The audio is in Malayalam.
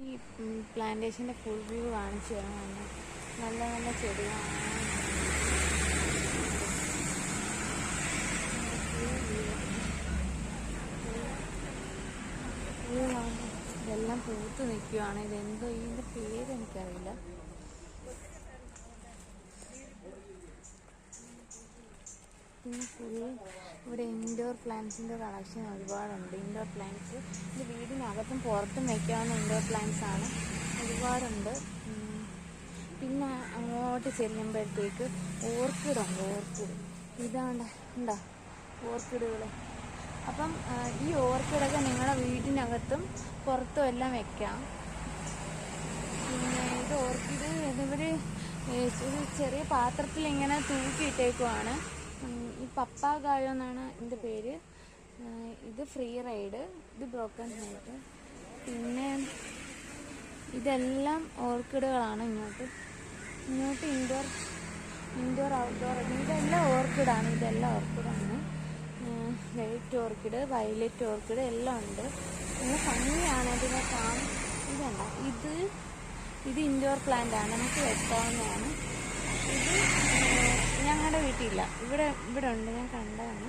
ഈ പ്ലാന്റേഷൻ്റെ ഫുൾ വ്യൂ കാണിച്ചു തരാം. നല്ല നല്ല ചെടികളാണ്. ഇതെല്ലാം പൂത്ത് നിൽക്കുകയാണ്. ഇതെന്തോ ഇതിൻ്റെ പേരെനിക്കറിയില്ല. പിന്നെ ഫുള്ള് ഇവിടെ ഇൻഡോർ പ്ലാന്റ്സിൻ്റെ കളക്ഷൻ ഒരുപാടുണ്ട്. ഇൻഡോർ പ്ലാന്റ്സ് ഇത് വീടിനകത്തും പുറത്തും വയ്ക്കാവുന്ന ഇൻഡോർ പ്ലാന്റ്സ് ആണ്, ഒരുപാടുണ്ട്. പിന്നെ അങ്ങോട്ട് ചെല്ലുമ്പോഴത്തേക്ക് ഓർക്കിഡുണ്ട്. ഓർക്കിഡ് ഇതാണ്ട് ഉണ്ടോ ഓർക്കിഡുകൾ. അപ്പം ഈ ഓർക്കിഡൊക്കെ നിങ്ങളുടെ വീടിനകത്തും പുറത്തും എല്ലാം വെക്കാം. പിന്നെ ഇത് ഓർക്കിഡ് ഇതിവർ ഒരു ചെറിയ പാത്രത്തിൽ ഇങ്ങനെ തൂക്കിയിട്ടേക്കുവാണ്. ഈ പപ്പാഗായോ എന്നാണ് ഇതിൻ്റെ പേര്. ഇത് ഫ്രീ റൈഡ്, ഇത് ബ്രോക്കൺ ഹൈറ്റ്. പിന്നെ ഇതെല്ലാം ഓർക്കിഡുകളാണ്. ഇങ്ങോട്ട് ഇൻഡോർ ഔട്ട്ഡോർ ഇതെല്ലാം ഓർക്കിഡാണ്. വൈറ്റ് ഓർക്കിഡ്, വയലറ്റ് ഓർക്കിഡ് എല്ലാം ഉണ്ട്. പിന്നെ ഭംഗിയാണ് അതിനെ കാണാൻ. ഇതുണ്ട്, ഇത് ഇൻഡോർ പ്ലാന്റ് ആണ്, നമുക്ക് വെക്കാവുന്നതാണ്. ഇത് ഞങ്ങളുടെ വീട്ടിലില്ല, ഇവിടെ ഉണ്ട്, ഞാൻ കണ്ടതാണ്.